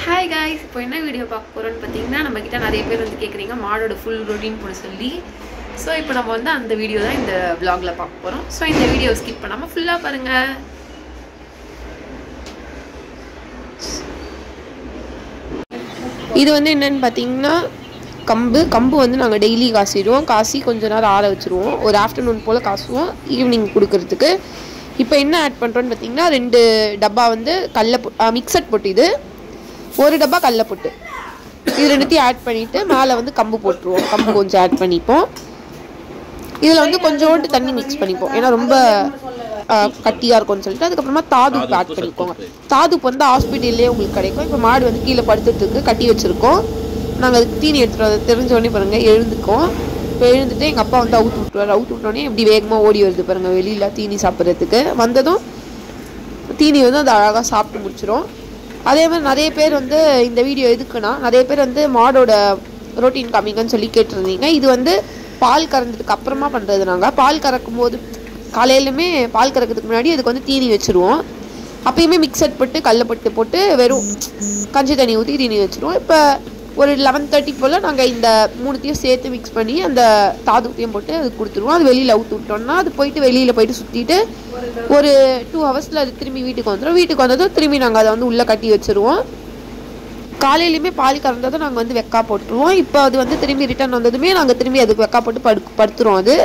Hi guys, இப்போ என்ன video பார்க்க போகிறோன்னு பார்த்தீங்கன்னா, நம்மக்கிட்ட நிறைய பேர் வந்து கேட்குறீங்க மாடோட ஃபுல் ரொட்டீன் போட சொல்லி. ஸோ இப்போ நம்ம வந்து அந்த வீடியோ தான் இந்த விளாகில் பார்க்க போகிறோம். ஸோ இந்த வீடியோ ஸ்கிப் பண்ணாமல் ஃபுல்லாக பாருங்கள். இது வந்து என்னென்னு பார்த்தீங்கன்னா, கம்பு வந்து நாங்கள் டெய்லி காசிடுவோம். காசி கொஞ்ச நேரம் ஆற வச்சுருவோம். ஒரு ஆஃப்டர்நூன் போல் காசுவோம் ஈவினிங் கொடுக்கறதுக்கு. இப்போ என்ன ஆட் பண்ணுறோன்னு பார்த்தீங்கன்னா, 2 டப்பா வந்து மிக்சட் போட்டு, இது 1 டப்பா கடலைப்பொட்டு, இது 2த்தையும் ஆட் பண்ணிவிட்டு மேலே வந்து கம்பு போட்டுருவோம். கம்பு கொஞ்சம் ஆட் பண்ணிப்போம். இதில் வந்து கொஞ்சோண்டு தண்ணி மிக்ஸ் பண்ணிப்போம், ஏன்னா ரொம்ப கட்டியாக இருக்கும்னு சொல்லிட்டு. அதுக்கப்புறமா தாதுப்பு ஆட் பண்ணிக்கோங்க. தாதுப்பு வந்து ஹாஸ்பிட்டல்லே உங்களுக்கு கிடைக்கும். இப்போ மாடு வந்து கீழே படுத்துறதுக்கு கட்டி வச்சுருக்கோம். நாங்கள் அதுக்கு தீனி எடுத்துகிட்டு தெரிஞ்சோடனே பாருங்கள் எழுந்துக்கோம். இப்போ எழுந்துட்டு எங்கள் அப்பா வந்து அவுத்து விட்டுருவார். அவுத்து விட்டோடனே எப்படி வேகமாக ஓடி வருது பாருங்கள் வெளியில் தீனி சாப்பிட்றதுக்கு. வந்ததும் தீனி வந்து அது அழகாக சாப்பிட்டு முடிச்சிடும். அதே மாதிரி நிறைய பேர் வந்து இந்த வீடியோ எதுக்குன்னா, நிறைய பேர் வந்து மாடோட ரொட்டீன் காமிங்கன்னு சொல்லி கேட்டிருந்தீங்க. இது வந்து பால் கறந்ததுக்கு அப்புறமா பண்ணுறது. நாங்கள் பால் கறக்கும் போது காலையிலுமே பால் கறக்கிறதுக்கு முன்னாடி அதுக்கு வந்து தீனி வச்சுருவோம். அப்பயுமே மிக்சட் போட்டு கடலைப்பொட்டு போட்டு வெறும் கஞ்சி தண்ணி ஊற்றி தீனி வச்சுருவோம். இப்போ ஒரு 11:30 போல் நாங்கள் இந்த 3த்தையும் சேர்த்து மிக்ஸ் பண்ணி அந்த தாதுத்தையும் போட்டு அது கொடுத்துருவோம். அது வெளியில் அவுத்து விட்டோம்னா அது வெளியில் போயிட்டு சுற்றிட்டு ஒரு 2 ஹவர்ஸில் அது திரும்பி வீட்டுக்கு வந்துடும். வீட்டுக்கு வந்ததும் திரும்பி நாங்கள் அதை வந்து உள்ளே கட்டி வச்சுருவோம். காலையிலையுமே பால் கறந்ததும் நாங்கள் வந்து வெக்கா போட்டுருவோம். இப்போ அது வந்து திரும்பி ரிட்டர்ன் வந்ததுமே நாங்கள் திரும்பி அதுக்கு வெக்கா போட்டு படுத்துருவோம். அது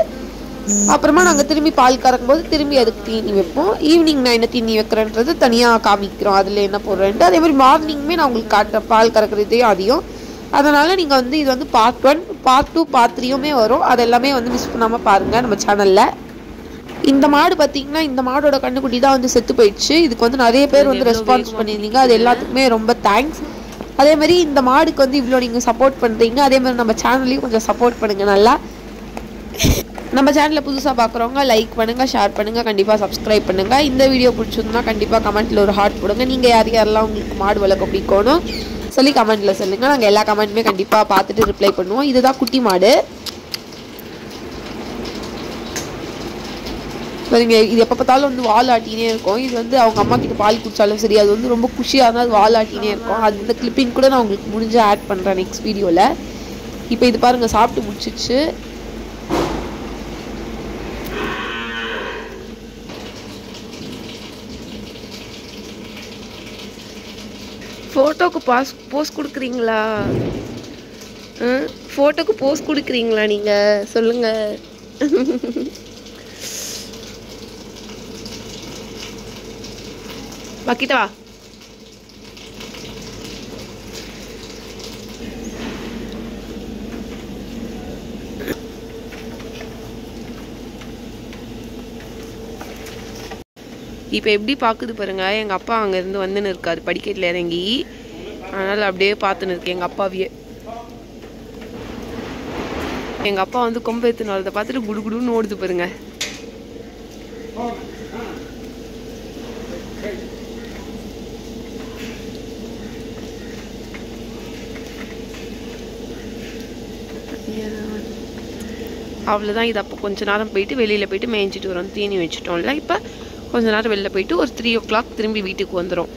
அப்புறமா நாங்கள் திரும்பி பால் கறக்கும்போது திரும்பி அதுக்கு தீனி வைப்போம். ஈவினிங் நான் என்ன தீனி வைக்கிறேன்றது தனியாக காமிக்கிறோம், அதில் என்ன போடுறேன்ட்டு. அதே மாதிரி மார்னிங்குமே நான் உங்களுக்கு காட்டுறேன் பால் கறக்கிறதையும் அதையும். அதனால் நீங்கள் வந்து இது வந்து பார்ட் 1, பார்ட் 2, பார்ட் 3யுமே வரும். அதெல்லாமே வந்து மிஸ் பண்ணாமல் பாருங்கள் நம்ம சேனலில். இந்த மாடு பார்த்தீங்கன்னா, இந்த மாடோட கண்ணுக்குட்டி தான் வந்து செத்து போயிடுச்சு. இதுக்கு வந்து நிறைய பேர் வந்து ரெஸ்பான்ஸ் பண்ணியிருந்தீங்க. அது எல்லாத்துக்குமே ரொம்ப தேங்க்ஸ். அதே மாதிரி இந்த மாடுக்கு வந்து இவ்வளோ நீங்கள் சப்போர்ட் பண்ணுறீங்க. அதே மாதிரி நம்ம சேனல்லையும் கொஞ்சம் சப்போர்ட் பண்ணுங்கள் நல்லா. நம்ம சேனலில் புதுசாக பார்க்குறவங்க லைக் பண்ணுங்கள், ஷேர் பண்ணுங்கள், கண்டிப்பாக சப்ஸ்கிரைப் பண்ணுங்கள். இந்த வீடியோ பிடிச்சிருந்தா கண்டிப்பாக கமெண்ட்டில் ஒரு ஹார்ட் போடுங்க. நீங்கள் யாரெல்லாம் உங்களுக்கு மாடு வளர்க்க பிடிக்கணும் சொல்லி கமெண்ட்டில் சொல்லுங்கள். நாங்கள் எல்லா கமெண்ட்டுமே கண்டிப்பாக பார்த்துட்டு ரிப்ளை பண்ணுவோம். இதுதான் குட்டி மாடு பாருங்க. இது எப்போ பார்த்தாலும் வந்து வால் ஆட்டினே இருக்கும். இது வந்து அவங்க அம்மா கிட்ட பால் குடிச்சாலும் சரி, அது வந்து ரொம்ப குஷியாக இருந்தால் அது வால் ஆட்டினே இருக்கும். அது இந்த கிளிப்பிங் கூட நான் உங்களுக்கு முடிஞ்சு ஆட் பண்ணுறேன் நெக்ஸ்ட் வீடியோவில். இப்போ இது பாருங்கள் சாப்பிட்டு முடிச்சிச்சு. ஃபோட்டோக்கு போஸ் கொடுக்குறீங்களா? ஃபோட்டோக்கு போஸ் கொடுக்குறீங்களா நீங்கள்? சொல்லுங்கள். பக்கிட்டா வா. இப்போ எப்படி பார்க்குது பாருங்க. எங்கள் அப்பா அங்கேருந்து வந்துன்னு இருக்காரு படிக்கட்டில் இறங்கி. அதனால் அப்படியே பார்த்துன்னு இருக்கேன் எங்கள் அப்பாவையே. எங்கள் அப்பா வந்து கொம்பு எடுத்துன்னு வரதை பார்த்துட்டு குடுகுடுன்னு ஓடுது பாருங்க. அவ்வளோதான். இது அப்போ கொஞ்ச நேரம் போயிட்டு வெளியில் போயிட்டு மேய்ஞ்சிட்டு வரோம். தீனி வச்சுட்டோம்ல. இப்போ கொஞ்ச நேரம் வெளில போயிட்டு ஒரு 3 o'clock திரும்பி வீட்டுக்கு வந்துடும்.